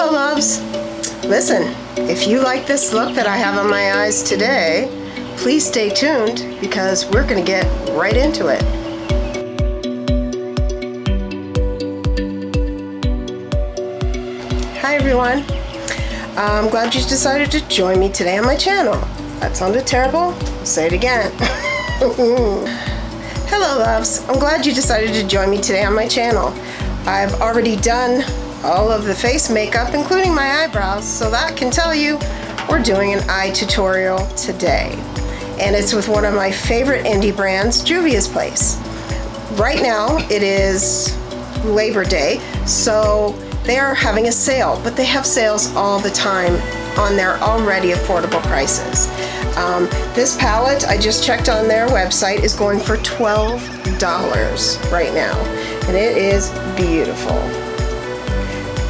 Hello loves! Listen, if you like this look that I have on my eyes today, please stay tuned because we're going to get right into it. Hi everyone! I'm glad you decided to join me today on my channel. That sounded terrible? I'll say it again. Hello loves! I'm glad you decided to join me today on my channel. I've already done all of the face makeup, including my eyebrows, so that can tell you we're doing an eye tutorial today. And it's with one of my favorite indie brands, Juvia's Place. Right now it is Labor Day, so they are having a sale, but they have sales all the time on their already affordable prices. This palette, I just checked on their website, is going for $12 right now, and it is beautiful.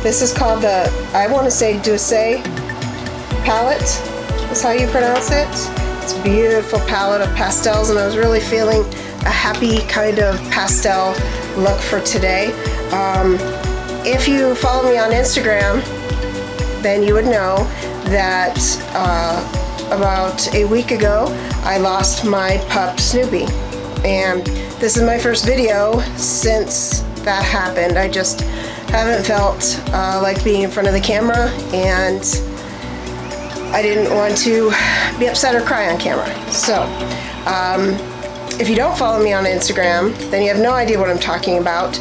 This is called the, I want to say Douce palette, is how you pronounce it. It's a beautiful palette of pastels, and I was really feeling a happy kind of pastel look for today. If you follow me on Instagram, then you would know that about a week ago I lost my pup Snoopy, and this is my first video since that happened. I just haven't felt like being in front of the camera, and I didn't want to be upset or cry on camera. So if you don't follow me on Instagram, then you have no idea what I'm talking about.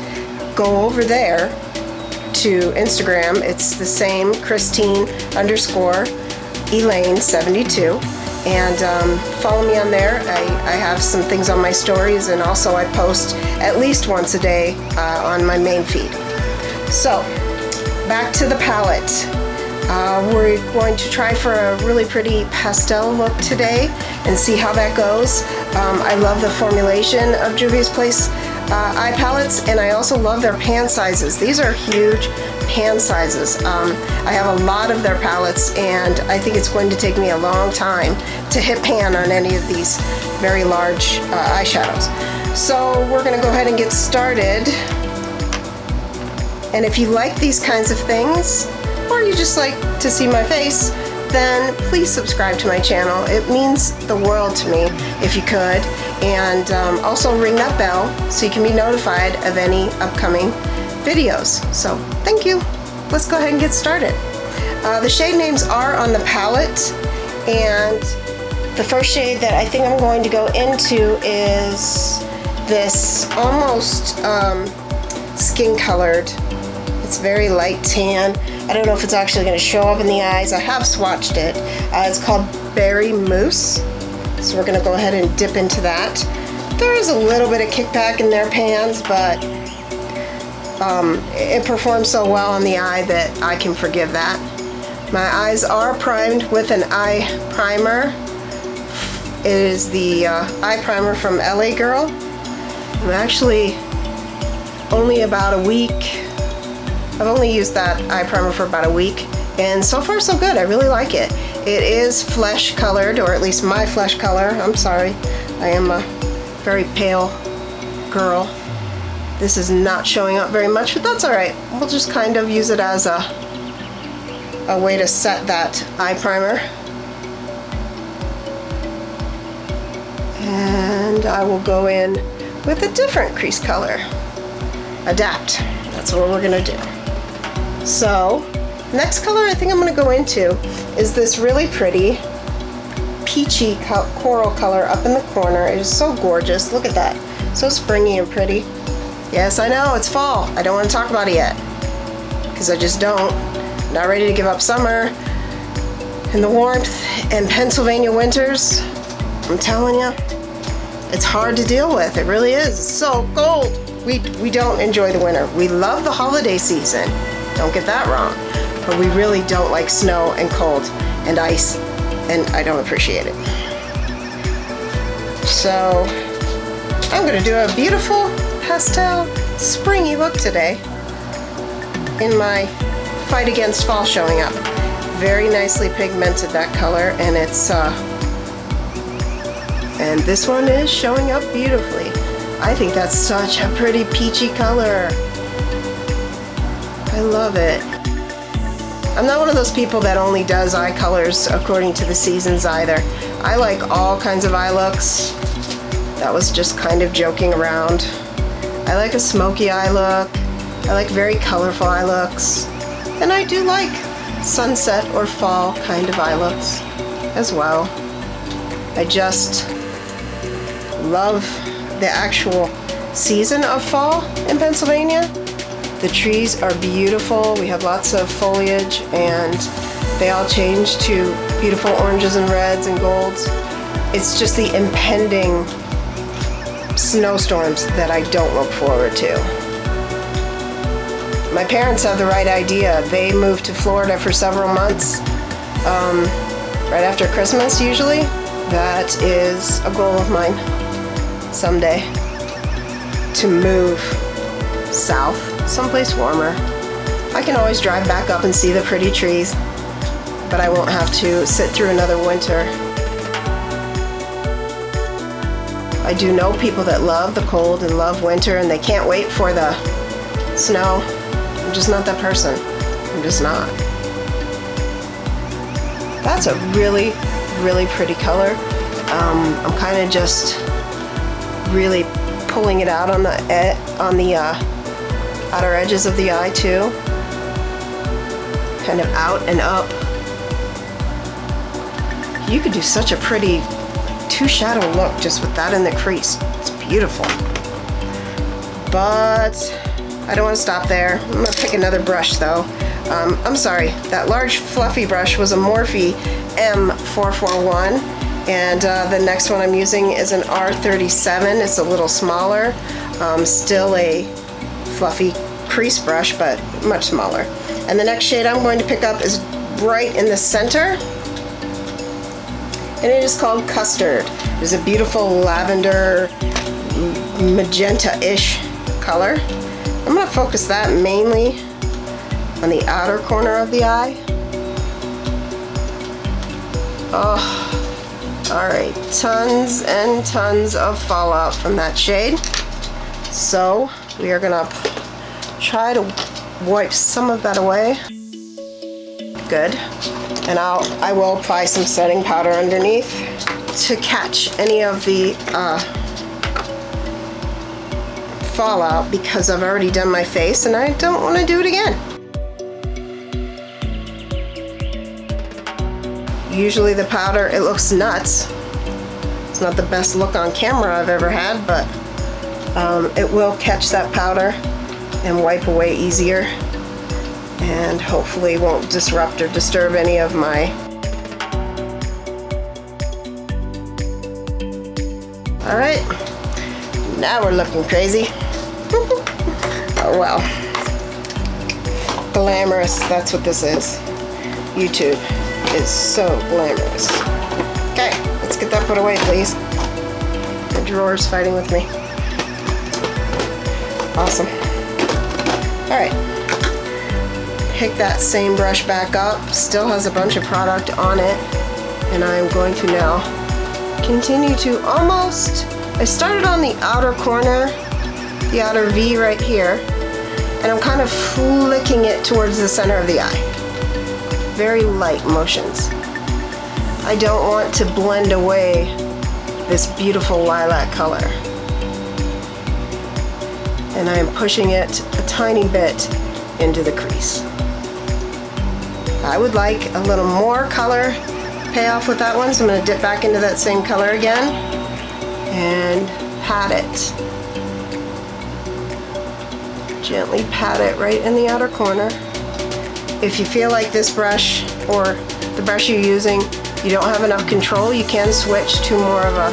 Go over there to Instagram. It's the same, Christine_Elaine72, and follow me on there. I have some things on my stories, and also I post at least once a day on my main feed. So back to the palette. We're going to try for a really pretty pastel look today and see how that goes. I love the formulation of Juvia's Place eye palettes, and I also love their pan sizes. These are huge pan sizes. I have a lot of their palettes, and I think it's going to take me a long time to hit pan on any of these very large eyeshadows. So we're going to go ahead and get started. And if you like these kinds of things, or you just like to see my face, then please subscribe to my channel. It means the world to me if you could. And also ring that bell so you can be notified of any upcoming videos. So thank you. Let's go ahead and get started. The shade names are on the palette, and the first shade that I think I'm going to go into is this almost skin colored. It's very light tan. I don't know if it's actually going to show up in the eyes. I have swatched it. It's called Berry Mousse. So we're going to go ahead and dip into that. There is a little bit of kickback in their pans, but it performs so well on the eye that I can forgive that. My eyes are primed with an eye primer. It is the eye primer from LA Girl. I'm actually only about a week. I've only used that eye primer for about a week, and so far so good. I really like it. It is flesh colored, or at least my flesh color. I'm sorry, I am a very pale girl. This is not showing up very much, but that's alright. We'll just kind of use it as a way to set that eye primer. And I will go in with a different crease color. Adapt. That's what we're going to do. So, next color I think I'm going to go into is this really pretty peachy coral color up in the corner. It is so gorgeous. Look at that. So springy and pretty. Yes, I know, it's fall. I don't want to talk about it yet, because I just don't. Not ready to give up summer and the warmth and Pennsylvania winters. I'm telling you, it's hard to deal with. It really is. It's so cold. We don't enjoy the winter. We love the holiday season. Don't get that wrong. But we really don't like snow and cold and ice, and I don't appreciate it. So I'm going to do a beautiful pastel springy look today in my Fight Against Fall showing up. Very nicely pigmented, that color, and it's and this one is showing up beautifully. I think that's such a pretty peachy color. I love it. I'm not one of those people that only does eye colors according to the seasons either. I like all kinds of eye looks. That was just kind of joking around. I like a smoky eye look. I like very colorful eye looks. And I do like sunset or fall kind of eye looks as well. I just love the actual season of fall in Pennsylvania. The trees are beautiful. We have lots of foliage and they all change to beautiful oranges and reds and golds. It's just the impending snowstorms that I don't look forward to. My parents have the right idea. They moved to Florida for several months, right after Christmas usually. That is a goal of mine someday, to move south, someplace warmer. I can always drive back up and see the pretty trees, but I won't have to sit through another winter. I do know people that love the cold and love winter and they can't wait for the snow. I'm just not that person. I'm just not. That's a really, really pretty color. I'm kind of just really pulling it out on the outer edges of the eye too. Kind of out and up. You could do such a pretty two-shadow look just with that in the crease. It's beautiful. But I don't want to stop there. I'm going to pick another brush though. I'm sorry, that large fluffy brush was a Morphe M441, and the next one I'm using is an R37. It's a little smaller, still a fluffy crease brush, but much smaller. And the next shade I'm going to pick up is right in the center, and it is called Custard. It's a beautiful lavender, magenta-ish color. I'm going to focus that mainly on the outer corner of the eye. Oh, alright, tons and tons of fallout from that shade. So we are going to try to wipe some of that away. Good. And I will apply some setting powder underneath to catch any of the fallout, because I've already done my face and I don't want to do it again. Usually the powder, it looks nuts. It's not the best look on camera I've ever had, but it will catch that powder and wipe away easier, and hopefully won't disrupt or disturb any of my... Alright, now we're looking crazy. Oh well. Glamorous, that's what this is. YouTube is so glamorous. Okay, let's get that put away, please. The drawer's fighting with me. Awesome. Alright. Pick that same brush back up. Still has a bunch of product on it. And I'm going to now continue to almost... I started on the outer corner, the outer V right here, and I'm kind of flicking it towards the center of the eye. Very light motions. I don't want to blend away this beautiful lilac color. And I am pushing it a tiny bit into the crease. I would like a little more color payoff with that one, so I'm going to dip back into that same color again and pat it. Gently pat it right in the outer corner. If you feel like this brush or the brush you're using, you don't have enough control, you can switch to more of a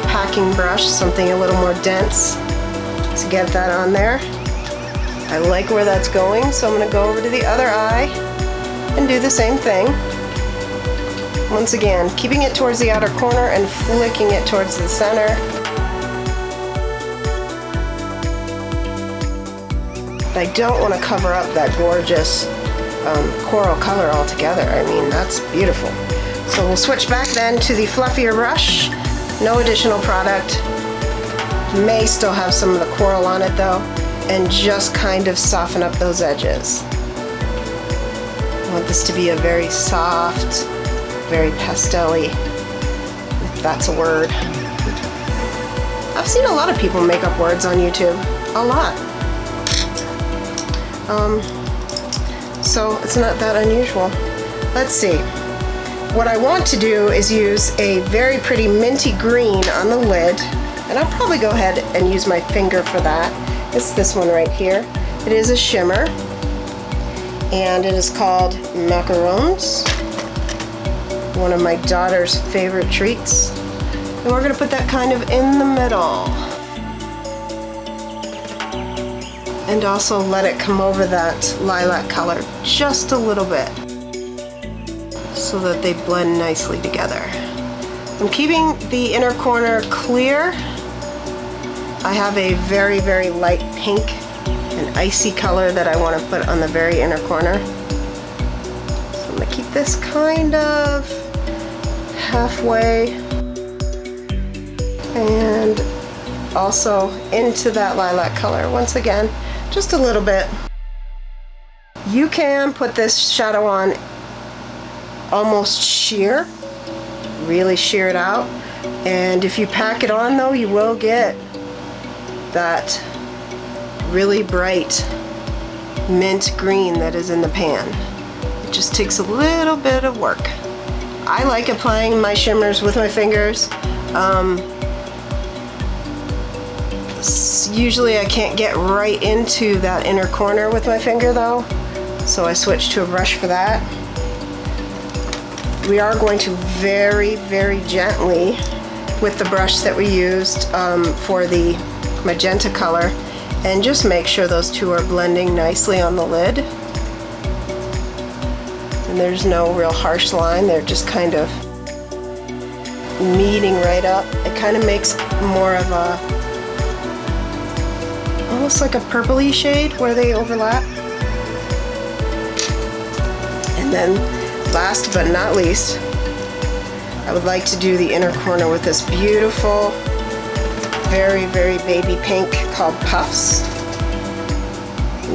packing brush, something a little more dense to get that on there. I like where that's going, so I'm going to go over to the other eye and do the same thing. Once again, keeping it towards the outer corner and flicking it towards the center. I don't want to cover up that gorgeous coral color altogether. I mean, that's beautiful. So we'll switch back then to the fluffier brush. No additional product. May still have some of the coral on it though, and just kind of soften up those edges. I want this to be a very soft, very pastel-y, if that's a word. I've seen a lot of people make up words on YouTube. A lot. So it's not that unusual. Let's see. What I want to do is use a very pretty minty green on the lid, and I'll probably go ahead and use my finger for that. It's this one right here. It is a shimmer, and it is called Macarons, one of my daughter's favorite treats. And we're going to put that kind of in the middle. And also let it come over that lilac color just a little bit so that they blend nicely together. I'm keeping the inner corner clear. I have a very, very light pink and icy color that I want to put on the very inner corner. So I'm going to keep this kind of halfway and also into that lilac color once again. Just a little bit. You can put this shadow on almost sheer, really sheer it out, and if you pack it on though, you will get that really bright mint green that is in the pan. It just takes a little bit of work. I like applying my shimmers with my fingers. Usually I can't get right into that inner corner with my finger though, so I switch to a brush for that. We are going to very, very gently, with the brush that we used for the magenta color, and just make sure those two are blending nicely on the lid. And there's no real harsh line, they're just kind of meeting right up. It kind of makes more of a almost like a purpley shade where they overlap. And then last but not least, I would like to do the inner corner with this beautiful, very, very baby pink called Puffs.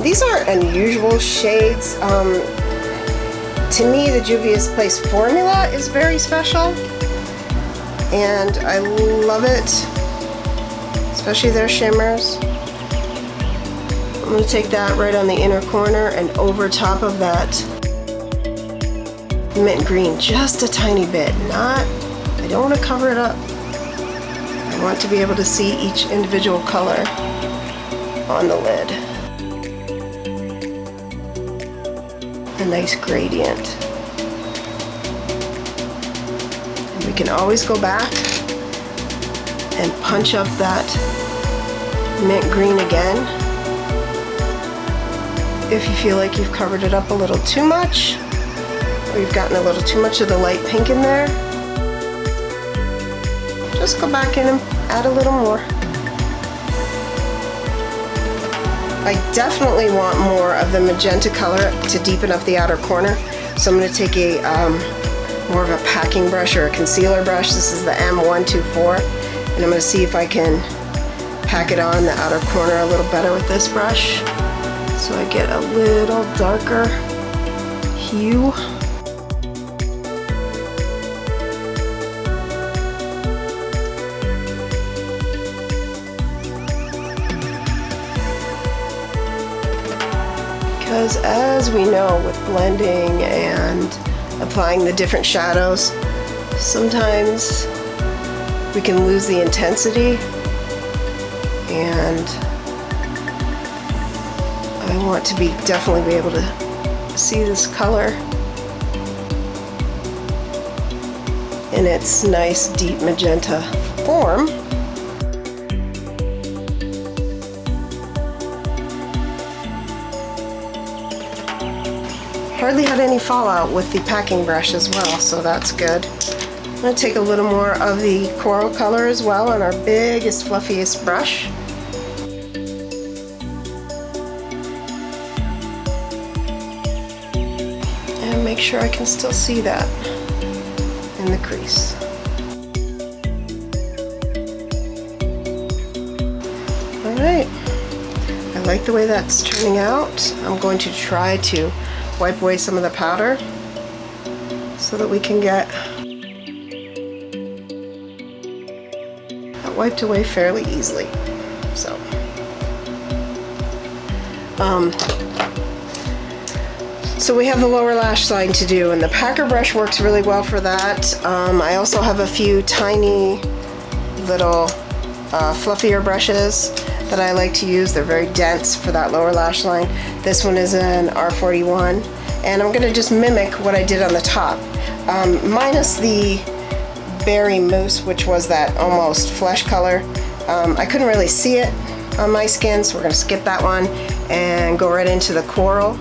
These aren't unusual shades. To me, the Juvia's Place formula is very special, and I love it, especially their shimmers. I'm going to take that right on the inner corner and over top of that mint green, just a tiny bit. I don't want to cover it up. I want to be able to see each individual color on the lid. A nice gradient. And we can always go back and punch up that mint green again if you feel like you've covered it up a little too much, or you've gotten a little too much of the light pink in there. Just go back in and add a little more. I definitely want more of the magenta color to deepen up the outer corner, so I'm going to take a more of a packing brush or a concealer brush. This is the M124, and I'm going to see if I can pack it on the outer corner a little better with this brush, so I get a little darker hue. Because as we know, with blending and applying the different shadows, sometimes we can lose the intensity, and I want to definitely be able to see this color in its nice deep magenta form. Hardly had any fallout with the packing brush as well, so that's good. I'm going to take a little more of the coral color as well on our biggest, fluffiest brush. And make sure I can still see that in the crease. Alright, I like the way that's turning out. I'm going to try to wipe away some of the powder so that we can get that wiped away fairly easily. So we have the lower lash line to do, and the packer brush works really well for that. I also have a few tiny little fluffier brushes that I like to use. They're very dense for that lower lash line. This one is an R41, and I'm gonna just mimic what I did on the top, minus the berry mousse, which was that almost flesh color. I couldn't really see it on my skin, so we're gonna skip that one and go right into the coral.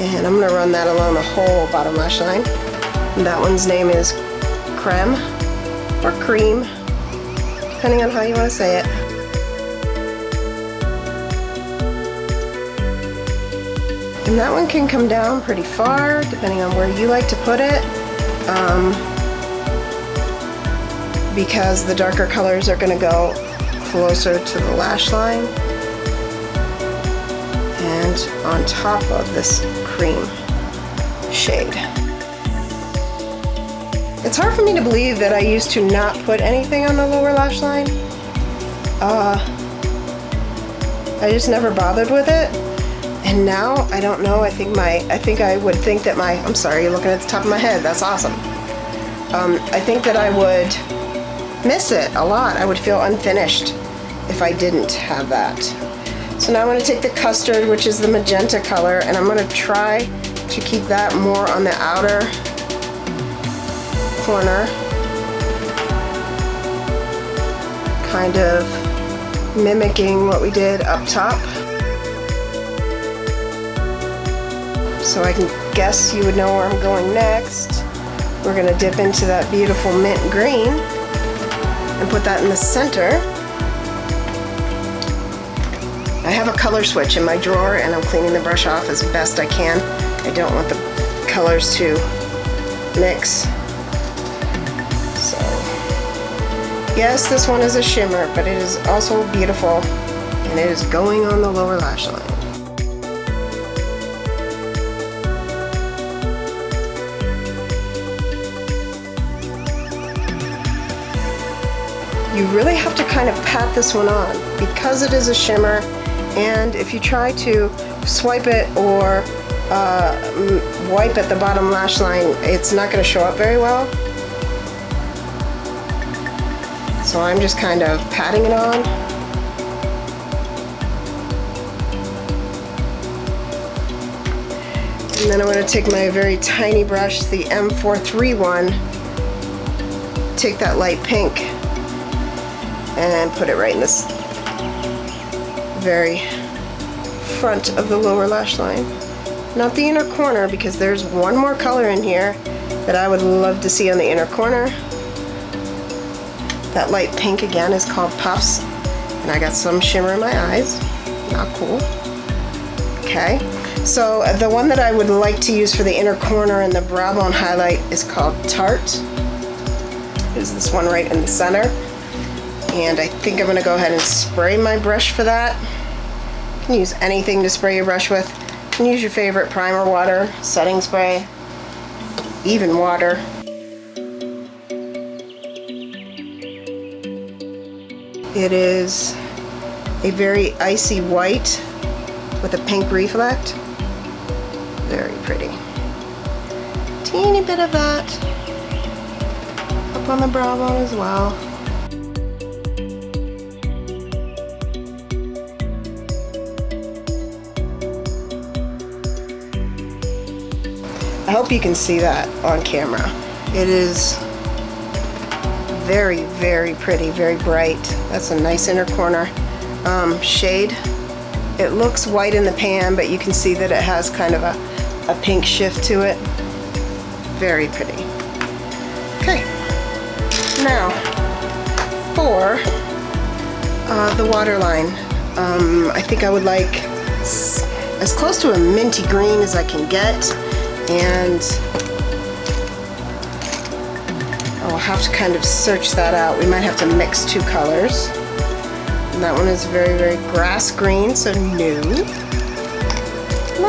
And I'm gonna run that along the whole bottom lash line. And that one's name is Creme, or Cream, depending on how you wanna say it. And that one can come down pretty far, depending on where you like to put it. Because the darker colors are gonna go closer to the lash line and on top of this cream shade. It's hard for me to believe that I used to not put anything on the lower lash line. I just never bothered with it, and now I don't know. I think I would think that my, I'm sorry, you're looking at the top of my head. That's awesome. I think that I would miss it a lot. I would feel unfinished if I didn't have that. So now I'm going to take the custard, which is the magenta color, and I'm going to try to keep that more on the outer corner, kind of mimicking what we did up top. So I can guess you would know where I'm going next. We're going to dip into that beautiful mint green and put that in the center. I have a color switch in my drawer, and I'm cleaning the brush off as best I can. I don't want the colors to mix. So, yes, this one is a shimmer, but it is also beautiful, and it is going on the lower lash line. You really have to kind of pat this one on because it is a shimmer, and if you try to swipe it or wipe at the bottom lash line, it's not going to show up very well. So I'm just kind of patting it on. And then I'm going to take my very tiny brush, the M431, take that light pink, and put it right in this very front of the lower lash line. Not the inner corner, because there's one more color in here that I would love to see on the inner corner. That light pink again is called Puffs, and I got some shimmer in my eyes. Not cool. Okay, so the one that I would like to use for the inner corner and the brow bone highlight is called Tarte. Is this one right in the center. And I think I'm going to go ahead and spray my brush for that. You can use anything to spray your brush with. You can use your favorite primer water, setting spray, even water. It is a very icy white with a pink reflect. Very pretty. Teeny bit of that up on the brow bone as well. I hope you can see that on camera. It is very, very pretty, very bright. That's a nice inner corner shade. It looks white in the pan, but you can see that it has kind of a pink shift to it. Very pretty. Okay, now for the waterline. I think I would like as close to a minty green as I can get. And I'll have to kind of search that out. We might have to mix two colors. And that one is very, very grass green, so new.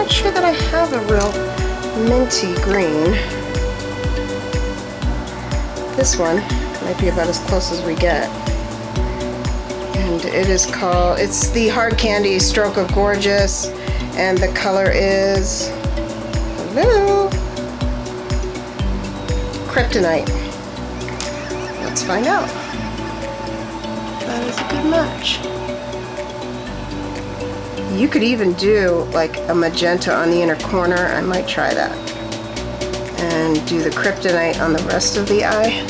not sure that I have a real minty green. This one might be about as close as we get. And it is called, it's the Hard Candy Stroke of Gorgeous, and the color is, hello, Kryptonite. Let's find out. That is a good match. You could even do like a magenta on the inner corner. I might try that. And do the Kryptonite on the rest of the eye.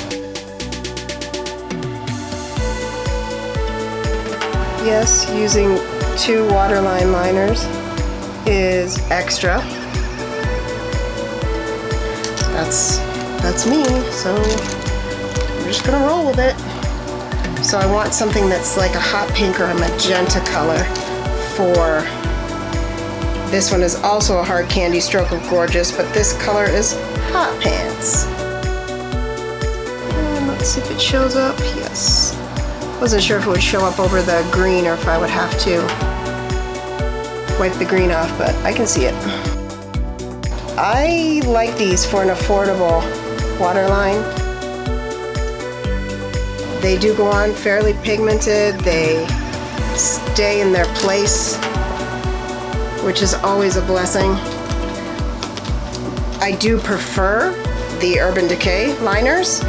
Yes, using 2 waterline liners is extra. That's me, so we're just gonna roll with it. So I want something that's like a hot pink or a magenta color for this one. Is also a Hard Candy Stroke of Gorgeous, but this color is Hot Pants. And let's see if it shows up. Yes. Wasn't sure if it would show up over the green or if I would have to wipe the green off, but I can see it. I like these for an affordable waterline. They do go on fairly pigmented. They stay in their place, which is always a blessing. I do prefer the Urban Decay liners,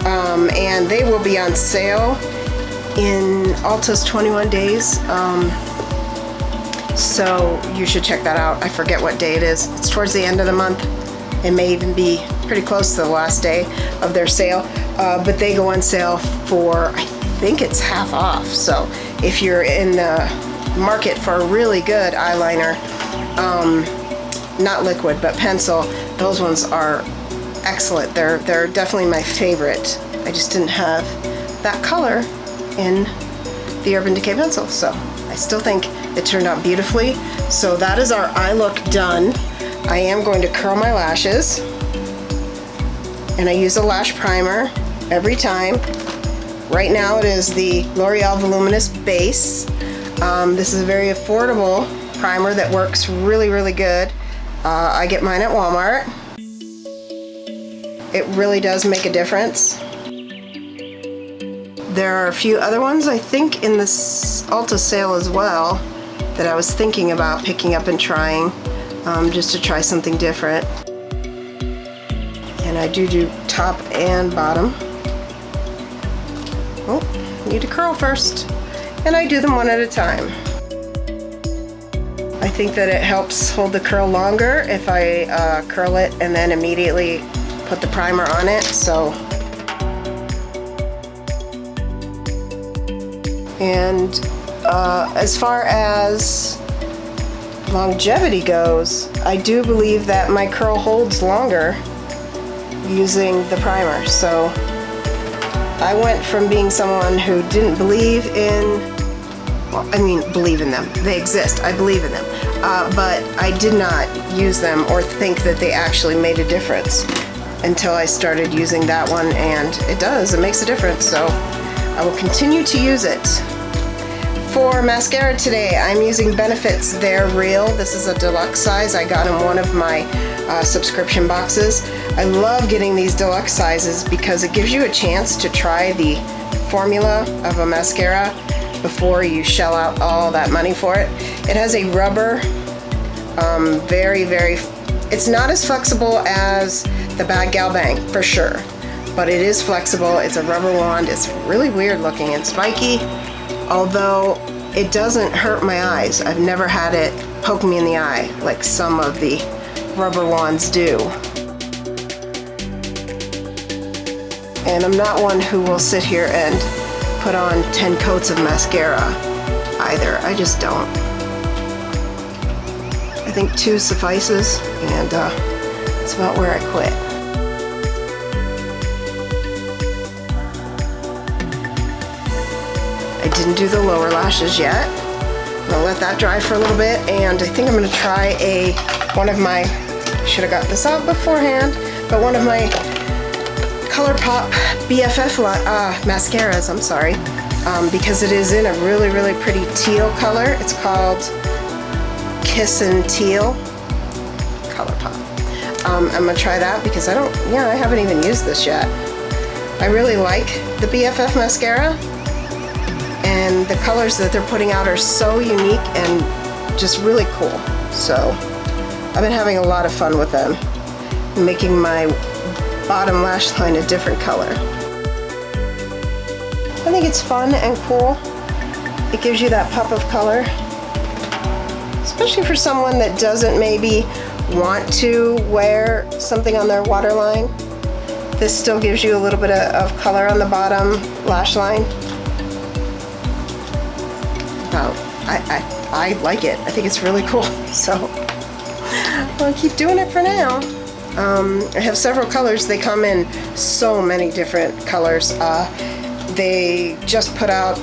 and they will be on sale in Ulta's 21 days. So you should check that out. I forget what day it is. It's towards the end of the month. It may even be pretty close to the last day of their sale, but they go on sale for, I think it's half off. So if you're in the market for a really good eyeliner, not liquid but pencil, those ones are excellent. They're definitely my favorite. I just didn't have that color in the Urban Decay pencil, so I still think it turned out beautifully. So that is our eye look done. I am going to curl my lashes, and I use a lash primer every time. Right now it is the L'Oreal Voluminous Base. This is a very affordable primer that works really good. I get mine at Walmart. It really does make a difference. There are a few other ones, I think, in this Ulta sale as well that I was thinking about picking up and trying, just to try something different. And I do top and bottom. Oh, need to curl first. And I do them one at a time. I think that it helps hold the curl longer if I curl it and then immediately put the primer on it. So, and as far as longevity goes, I do believe that my curl holds longer using the primer. So I went from being someone who didn't believe in, well, I mean, believe in them. They exist. I believe in them. But I did not use them or think that they actually made a difference until I started using that one, and it does. It makes a difference. So I will continue to use it. For mascara today, I'm using Benefit's They're Real. This is a deluxe size. I got in one of my subscription boxes. I love getting these deluxe sizes because it gives you a chance to try the formula of a mascara before you shell out all that money for it. It has a rubber, it's not as flexible as the Bad Gal Bang, for sure, but it is flexible. It's a rubber wand. It's really weird looking and spiky, although it doesn't hurt my eyes. I've never had it poke me in the eye like some of the rubber wands do. And I'm not one who will sit here and put on 10 coats of mascara either. I just don't. I think 2 suffices, and that's about where I quit. I didn't do the lower lashes yet. I'm gonna let that dry for a little bit, and I think I'm gonna try one of my, should have got this out beforehand, but one of my Colourpop BFF mascaras, I'm sorry, because it is in a really pretty teal color. It's called Kiss and Teal, Colourpop. I'm gonna try that because I haven't even used this yet. I really like the BFF mascara, and the colors that they're putting out are so unique and just really cool. So I've been having a lot of fun with them, making my bottom lash line a different color. I think it's fun and cool. It gives you that pop of color, especially for someone that doesn't maybe want to wear something on their waterline. This still gives you a little bit of color on the bottom lash line. I like it. I think it's really cool. So I'll keep doing it for now. I have several colors. They come in so many different colors. They just put out,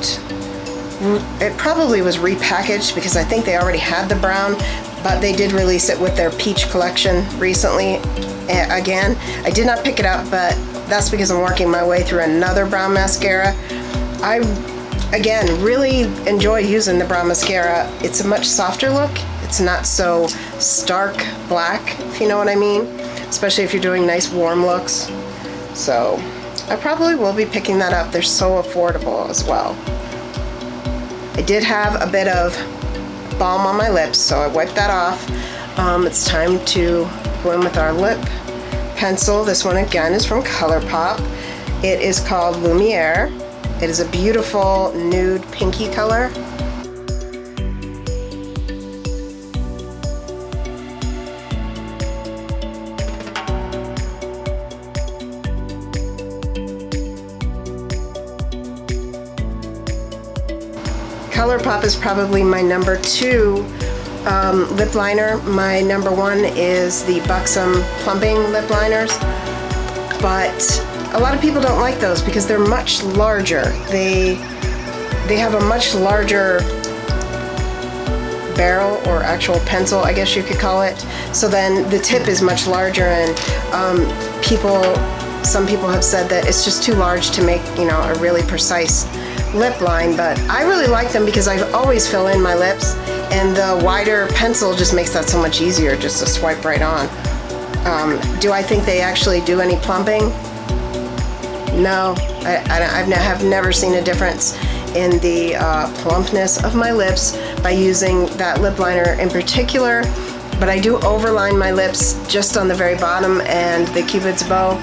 it probably was repackaged because I think they already had the brown, but they did release it with their peach collection recently. Again, I did not pick it up, but that's because I'm working my way through another brown mascara. I, again, really enjoy using the brown mascara. It's a much softer look. It's not so stark black, if you know what I mean, especially if you're doing nice warm looks. So I probably will be picking that up. They're so affordable as well. I did have a bit of balm on my lips, so I wiped that off. It's time to go in with our lip pencil. This one again is from Colourpop. It is called Lumiere. It is a beautiful nude pinky color. Colourpop is probably my number 2 lip liner. My number 1 is the Buxom plumping lip liners, but a lot of people don't like those because they're much larger. They have a much larger barrel, or actual pencil, I guess you could call it. So then the tip is much larger, and some people have said that it's just too large to make, you know, a really precise lip line. But I really like them because I always fill in my lips, and the wider pencil just makes that so much easier just to swipe right on. Do I think they actually do any plumping? No, I have never seen a difference in the plumpness of my lips by using that lip liner in particular, but I do overline my lips just on the very bottom and the Cupid's bow,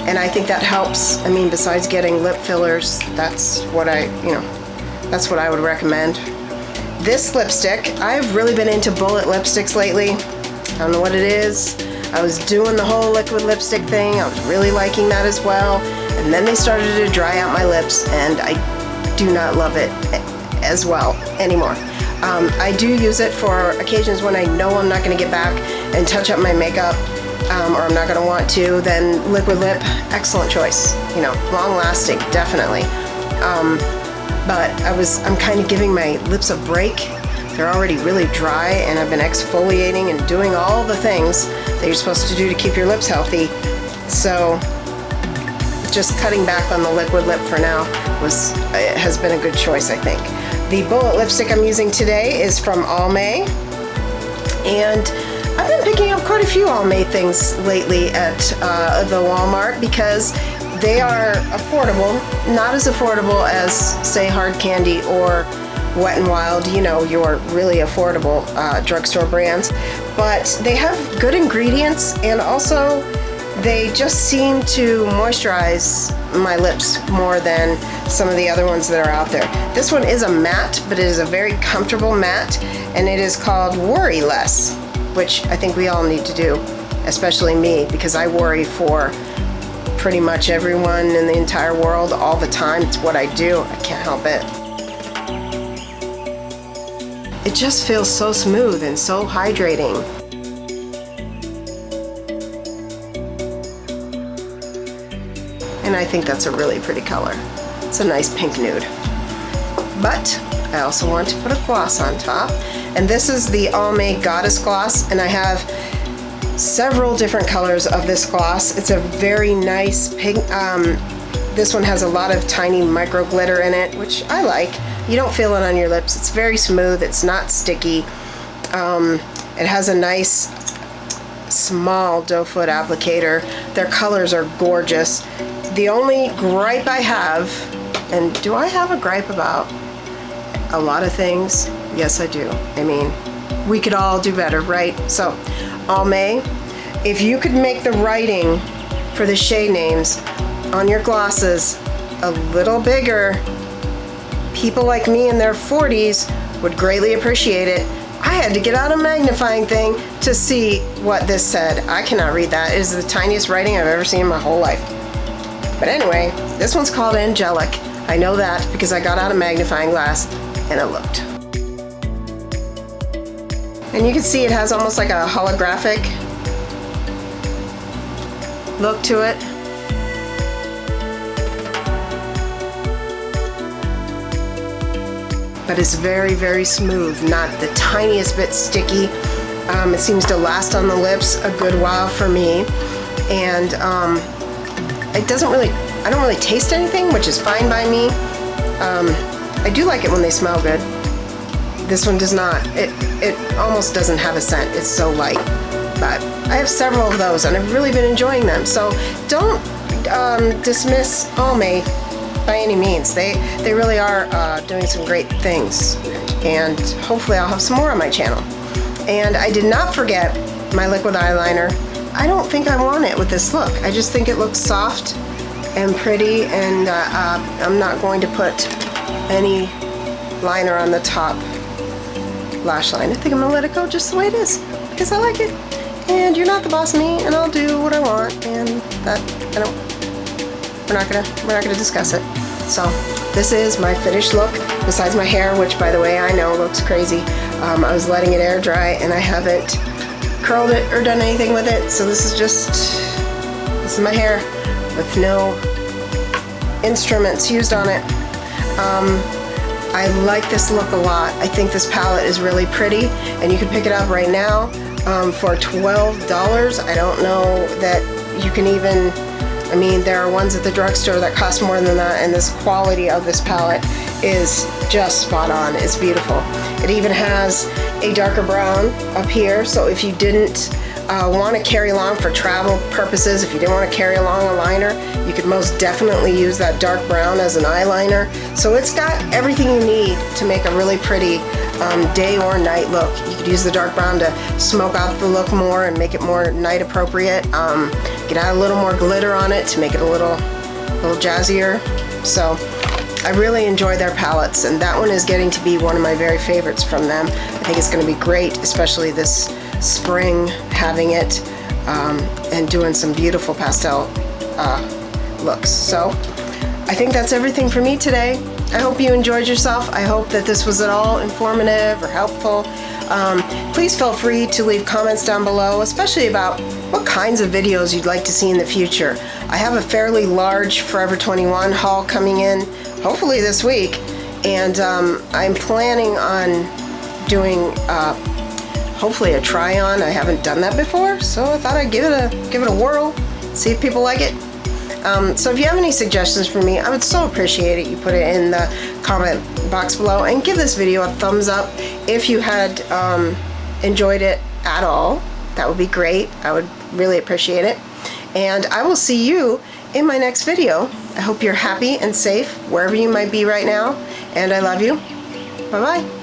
and I think that helps. I mean, besides getting lip fillers, that's what I would recommend. This lipstick, I've really been into bullet lipsticks lately. I don't know what it is. I was doing the whole liquid lipstick thing. I was really liking that as well. And then they started to dry out my lips, and I do not love it as well anymore. I do use it for occasions when I know I'm not going to get back and touch up my makeup, or I'm not going to want to. Then liquid lip, excellent choice. You know, long lasting, definitely. But I'm kind of giving my lips a break. They're already really dry, and I've been exfoliating and doing all the things that you're supposed to do to keep your lips healthy. So just cutting back on the liquid lip for now has been a good choice, I think. The bullet lipstick I'm using today is from Almay, and I've been picking up quite a few Almay things lately at the Walmart because they are affordable. Not as affordable as, say, Hard Candy or Wet n Wild, you know, your really affordable drugstore brands, but they have good ingredients, and also they just seem to moisturize my lips more than some of the other ones that are out there. This one is a matte, but it is a very comfortable matte, and it is called Worry Less, which I think we all need to do, especially me, because I worry for pretty much everyone in the entire world all the time. It's what I do. I can't help it. It just feels so smooth and so hydrating. And I think that's a really pretty color. It's a nice pink nude. But I also want to put a gloss on top. And this is the Almay Goddess Gloss, and I have several different colors of this gloss. It's a very nice pink. This one has a lot of tiny micro glitter in it, which I like. You don't feel it on your lips. It's very smooth. It's not sticky. It has a nice small doe foot applicator. Their colors are gorgeous. The only gripe I have, and do I have a gripe about a lot of things? Yes, I do. I mean, we could all do better, right? So, Almay, if you could make the writing for the shade names on your glosses a little bigger, people like me in their 40s would greatly appreciate it. I had to get out a magnifying thing to see what this said. I cannot read that. It is the tiniest writing I've ever seen in my whole life. But anyway, this one's called Angelic. I know that because I got out a magnifying glass and I looked. And you can see it has almost like a holographic look to it. But it's very, very smooth, not the tiniest bit sticky. It seems to last on the lips a good while for me. And it doesn't really, I don't really taste anything, which is fine by me. I do like it when they smell good. This one does not. It almost doesn't have a scent. It's so light. But I have several of those and I've really been enjoying them. So don't dismiss Almay by any means. They really are doing some great things, and hopefully I'll have some more on my channel. And I did not forget my liquid eyeliner. I don't think I want it with this look. I just think it looks soft and pretty, and I'm not going to put any liner on the top lash line. I think I'm gonna let it go just the way it is because I like it. And you're not the boss of me, and I'll do what I want, and that we're not gonna discuss it. So this is my finished look, besides my hair, which by the way I know looks crazy. I was letting it air dry and I haven't curled it or done anything with it. So this is my hair with no instruments used on it. I like this look a lot. I think this palette is really pretty, and you can pick it up right now for $12. I don't know that you can even, I mean, there are ones at the drugstore that cost more than that, and this quality of this palette is just spot on. It's beautiful. It even has a darker brown up here, so if you didn't want to carry along for travel purposes, if you didn't want to carry along a liner, you could most definitely use that dark brown as an eyeliner. So it's got everything you need to make a really pretty day or night look. You could use the dark brown to smoke out the look more and make it more night appropriate. Get out a little more glitter on it to make it a little jazzier. So I really enjoy their palettes, and that one is getting to be one of my very favorites from them. I think it's going to be great, especially this spring, having it and doing some beautiful pastel looks. So I think that's everything for me today. I hope you enjoyed yourself. I hope that this was at all informative or helpful. Please feel free to leave comments down below, especially about what kinds of videos you'd like to see in the future. I have a fairly large Forever 21 haul coming in, hopefully this week, and I'm planning on doing hopefully a try-on. I haven't done that before, so I thought I'd give it a whirl, see if people like it. So if you have any suggestions for me, I would so appreciate it. You put it in the comment box below, and give this video a thumbs up if you had enjoyed it at all. That would be great. I would really appreciate it. And I will see you in my next video. I hope you're happy and safe wherever you might be right now, and I love you. Bye-bye.